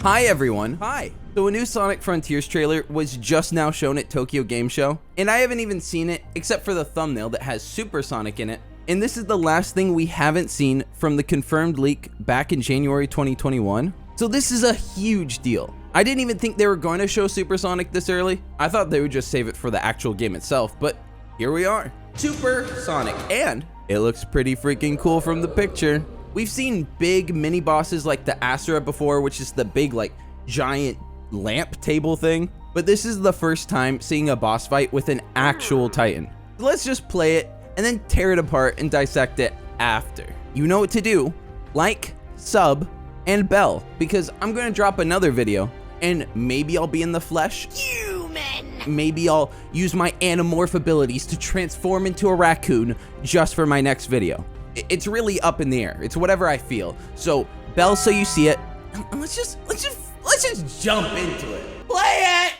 Hi everyone. Hi. So a new Sonic Frontiers trailer was just now shown at Tokyo Game Show, and I haven't even seen it except for the thumbnail that has Super Sonic in it. And this is the last thing we haven't seen from the confirmed leak back in January 2021. So this is a huge deal. I didn't even think they were going to show Super Sonic this early. I thought they would just save it for the actual game itself, but here we are. Super Sonic, and it looks pretty freaking cool from the picture. We've seen big mini bosses like the Asura before, which is the big like giant lamp table thing, but this is the first time seeing a boss fight with an actual Titan. So let's just play it and then tear it apart and dissect it after. You know what to do. Like, sub, and bell, because I'm gonna drop another video and maybe I'll be in the flesh. Human! Maybe I'll use my Animorph abilities to transform into a raccoon just for my next video. It's really up in the air. It's whatever I feel. So bell so you see it. And let's just jump into it. Play it!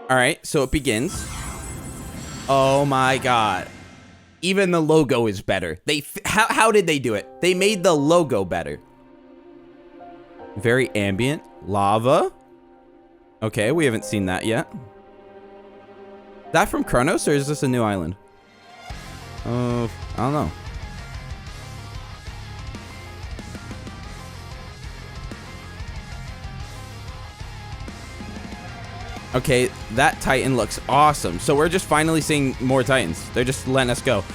All right, so it begins. Oh my God. Even the logo is better. How did they do it? They made the logo better. Very ambient. Lava. Okay, we haven't seen that yet. Is that from Chronos or is this a new island? I don't know. Okay, that Titan looks awesome. So we're just finally seeing more Titans. They're just letting us go.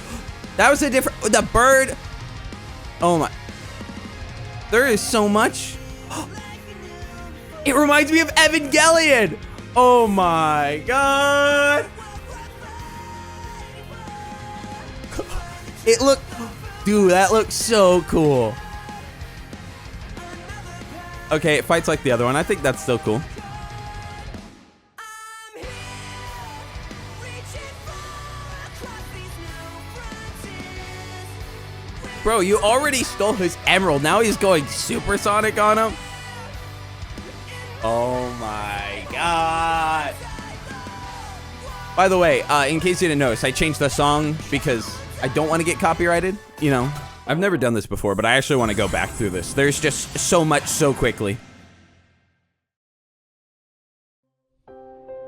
That was a different, the bird. Oh my. There is so much. It reminds me of Evangelion. Oh my God. It looked, dude, that looks so cool. Okay, it fights like the other one. I think that's still cool. Bro, you already stole his emerald. Now he's going supersonic on him. Oh my God. By the way, in case you didn't notice, I changed the song because I don't want to get copyrighted. You know, I've never done this before, but I actually want to go back through this. There's just so much so quickly.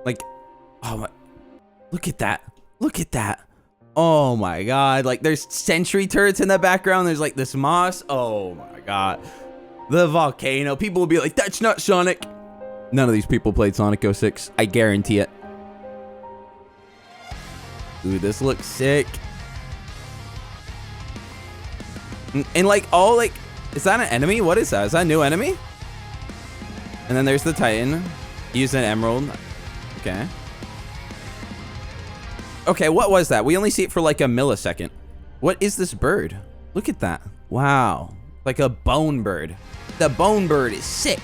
Like, oh my, look at that. Look at that. Oh my God, like there's sentry turrets in the background. There's like this moss. Oh my God. The volcano. People will be like, that's not Sonic. None of these people played Sonic 06. I guarantee it. Ooh, this looks sick. And like all like, is that an enemy? What is that? Is that a new enemy? And then there's the Titan. Use an emerald. Okay. Okay, what was that? We only see it for like a millisecond. What is this bird? Look at that. Wow. Like a bone bird. The bone bird is sick.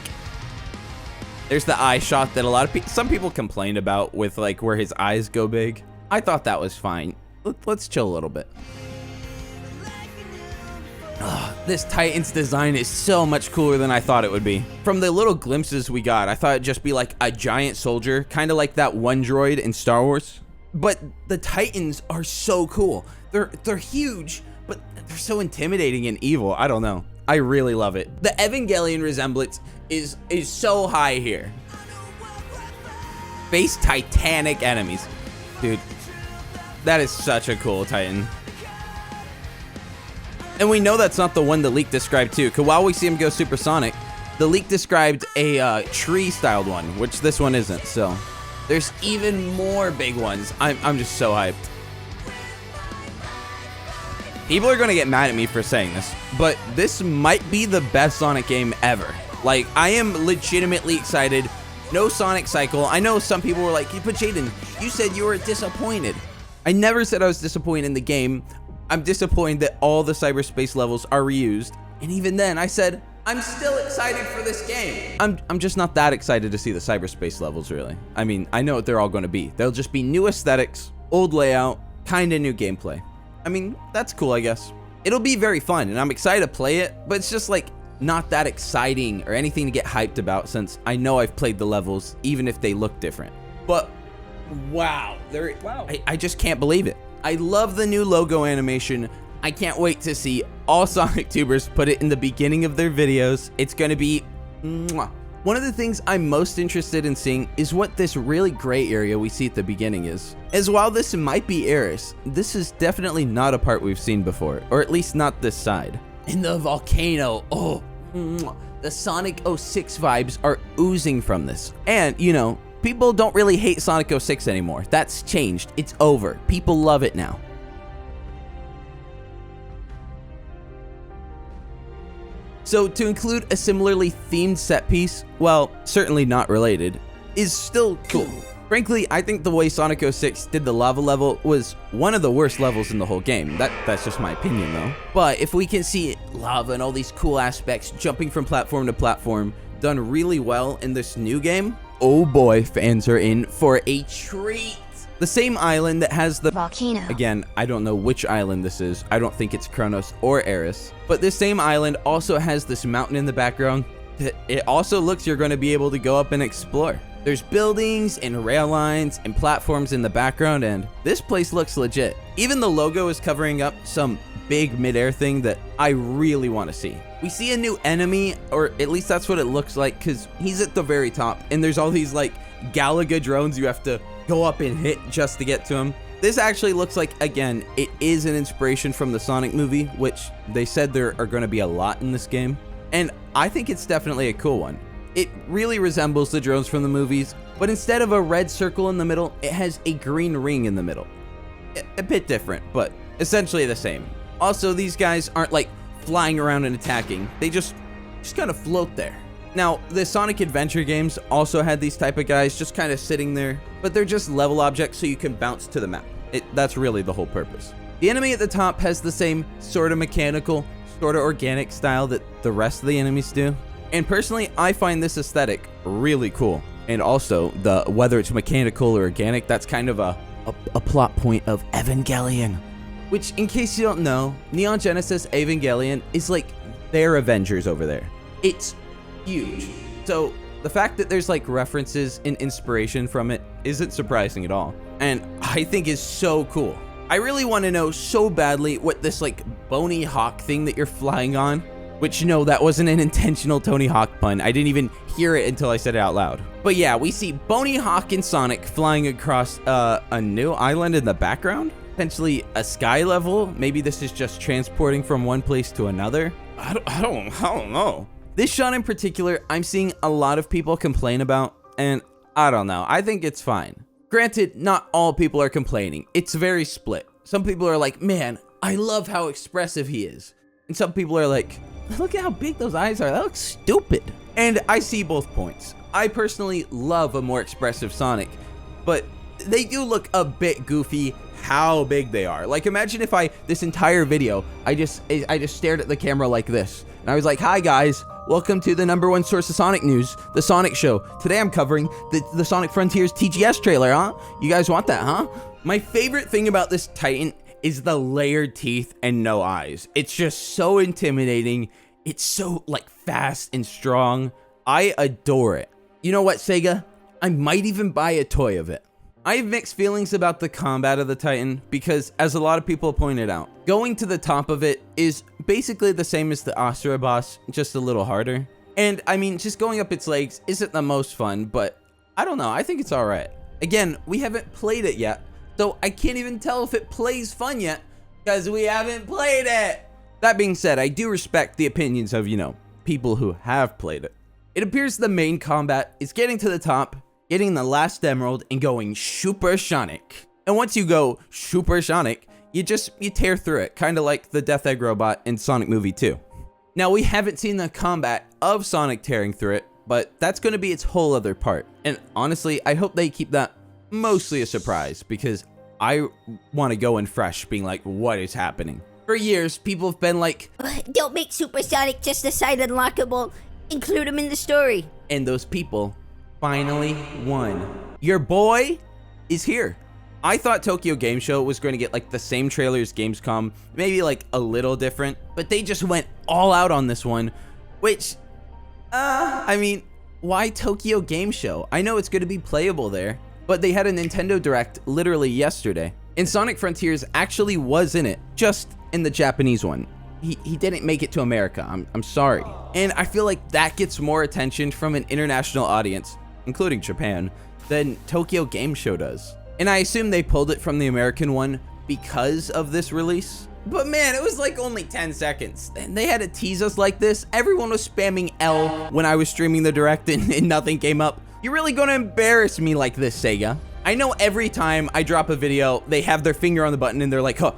There's the eye shot that a lot of people, some people complained about with like where his eyes go big. I thought that was fine. Let's chill a little bit. Ugh, this Titan's design is so much cooler than I thought it would be. From the little glimpses we got, I thought it'd just be like a giant soldier, kind of like that one droid in Star Wars. But the Titans are so cool. They're huge, but they're so intimidating and evil. I don't know. I really love it. The Evangelion resemblance is so high here. Face titanic enemies. Dude, that is such a cool Titan. And we know that's not the one the leak described too, because while we see him go supersonic, the leak described a tree-styled one, which this one isn't, so. There's even more big ones. I'm just so hyped. People are gonna get mad at me for saying this, but this might be the best Sonic game ever. Like, I am legitimately excited. No Sonic Cycle. I know some people were like, but Jaden, you said you were disappointed. I never said I was disappointed in the game. I'm disappointed that all the cyberspace levels are reused. And even then, I said, I'm still excited for this game. I'm just not that excited to see the cyberspace levels, really. I mean, I know what they're all going to be. They'll just be new aesthetics, old layout, kind of new gameplay. I mean, that's cool, I guess. It'll be very fun, and I'm excited to play it, but it's just like, not that exciting or anything to get hyped about, since I know I've played the levels, even if they look different. But wow, I just can't believe it. I love the new logo animation. I can't wait to see all Sonic tubers put it in the beginning of their videos. It's gonna be mwah. One of the things I'm most interested in seeing is what this really gray area we see at the beginning is. As while this might be Aeris, this is definitely not a part we've seen before, or at least not this side. In the volcano, oh, the Sonic 06 vibes are oozing from this. And, you know, people don't really hate Sonic 06 anymore. That's changed. It's over. People love it now. So to include a similarly themed set piece, well, certainly not related, is still cool. Frankly, I think the way Sonic 06 did the lava level was one of the worst levels in the whole game. That's just my opinion though. But if we can see lava and all these cool aspects jumping from platform to platform done really well in this new game, oh boy, fans are in for a treat. The same island that has the volcano. Again, I don't know which island this is. I don't think it's Kronos or Aeris. But this same island also has this mountain in the background that it also looks you're going to be able to go up and explore. There's buildings and rail lines and platforms in the background, and this place looks legit. Even the logo is covering up some big midair thing that I really want to see. We see a new enemy, or at least that's what it looks like, because he's at the very top, and there's all these like Galaga drones you have to go up and hit just to get to him. This actually looks like, again, it is an inspiration from the Sonic movie, which they said there are going to be a lot in this game, and I think it's definitely a cool one. It really resembles the drones from the movies, but instead of a red circle in the middle, it has a green ring in the middle. A bit different, but essentially the same. Also, these guys aren't like flying around and attacking. They just kind of float there. Now, the Sonic Adventure games also had these type of guys just kind of sitting there, but they're just level objects so you can bounce to the map. That's really the whole purpose. The enemy at the top has the same sort of mechanical, sort of organic style that the rest of the enemies do. And personally, I find this aesthetic really cool. And also, whether it's mechanical or organic, that's kind of a plot point of Evangelion. Which, in case you don't know, Neon Genesis Evangelion is like their Avengers over there. It's huge. So the fact that there's like references and inspiration from it isn't surprising at all. And I think is so cool. I really want to know so badly what this like bony hawk thing that you're flying on, which no, that wasn't an intentional Tony Hawk pun. I didn't even hear it until I said it out loud. But yeah, we see Bony Hawk and Sonic flying across a new island in the background. Potentially a sky level. Maybe this is just transporting from one place to another. I don't know. This shot in particular, I'm seeing a lot of people complain about, and I don't know. I think it's fine. Granted, not all people are complaining. It's very split. Some people are like, man, I love how expressive he is. And some people are like, look at how big those eyes are. That looks stupid. And I see both points. I personally love a more expressive Sonic, but they do look a bit goofy how big they are. Like, imagine if this entire video, I just stared at the camera like this. And I was like, hi guys, welcome to the #1 source of Sonic news, the Sonic Show. Today I'm covering the Sonic Frontiers TGS trailer, huh? You guys want that, huh? My favorite thing about this Titan is the layered teeth and no eyes. It's just so intimidating. It's so like fast and strong. I adore it. You know what, Sega? I might even buy a toy of it. I have mixed feelings about the combat of the Titan because, as a lot of people pointed out, going to the top of it is basically the same as the Asura boss, just a little harder. And I mean, just going up its legs isn't the most fun, but I don't know, I think it's alright. Again, we haven't played it yet, so I can't even tell if it plays fun yet, because we haven't played it! That being said, I do respect the opinions of, you know, people who have played it. It appears the main combat is getting to the top, getting the last emerald, and going supersonic. And once you go supersonic, you tear through it, kind of like the Death Egg robot in Sonic Movie 2. Now, we haven't seen the combat of Sonic tearing through it, but that's going to be its whole other part. And honestly, I hope they keep that mostly a surprise, because I want to go in fresh, being like, what is happening? For years, people have been like, don't make Supersonic just a side unlockable. Include him in the story. And those people finally won. Your boy is here. I thought Tokyo Game Show was going to get like the same trailer as Gamescom, maybe like a little different, but they just went all out on this one Which, I mean, why Tokyo Game Show? I know it's going to be playable there, but they had a Nintendo Direct literally yesterday. And Sonic Frontiers actually was in it, just in the Japanese one. He didn't make it to America, I'm sorry. And I feel like that gets more attention from an international audience, including Japan, than Tokyo Game Show does. And I assume they pulled it from the American one because of this release. But man, it was like only 10 seconds. And they had to tease us like this. Everyone was spamming L when I was streaming the Direct and nothing came up. You're really gonna embarrass me like this, Sega. I know every time I drop a video, they have their finger on the button and they're like, huh,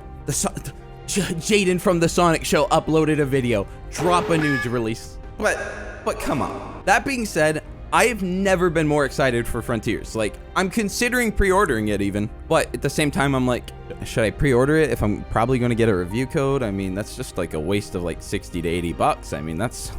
Jaden from the Sonic Show uploaded a video. Drop a news release. But come on. That being said, I have never been more excited for Frontiers. Like, I'm considering pre-ordering it even, but at the same time, I'm like, should I pre-order it if I'm probably going to get a review code? I mean, that's just like a waste of like 60 to 80 bucks. I mean, that's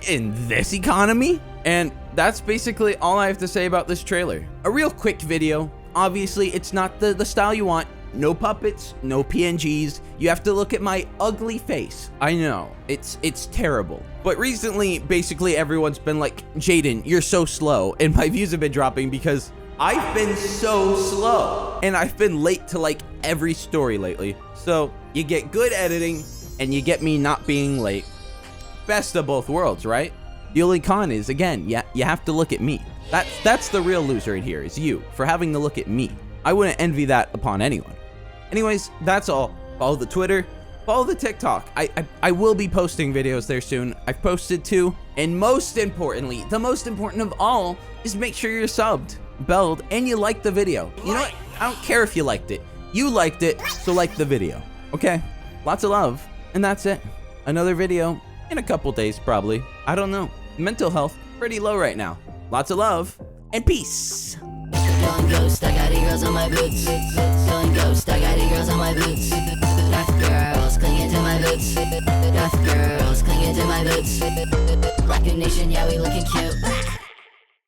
in this economy. And that's basically all I have to say about this trailer. A real quick video. Obviously, it's not the style you want. No puppets, no PNGs. You have to look at my ugly face. I know, it's terrible. But recently, basically everyone's been like, Jaden, you're so slow. And my views have been dropping because I've been so slow. And I've been late to like every story lately. So you get good editing and you get me not being late. Best of both worlds, right? The only con is, again, you have to look at me. That's the real loser in here, is you, for having to look at me. I wouldn't envy that upon anyone. Anyways, that's all. Follow the Twitter, follow the TikTok. I will be posting videos there soon. I've posted 2. And most importantly, the most important of all, is make sure you're subbed, belled, and you like the video. You know what? I don't care if you liked it. You liked it, so like the video. Okay? Lots of love, and that's it. Another video in a couple days, probably. I don't know. Mental health, pretty low right now. Lots of love, and peace. Going ghost, I got girls on my boots. Going ghost, I got girls on my boots. Goth girls clinging to my boots. Goth girls clinging to my boots. Rocket Nation, yeah, we looking cute.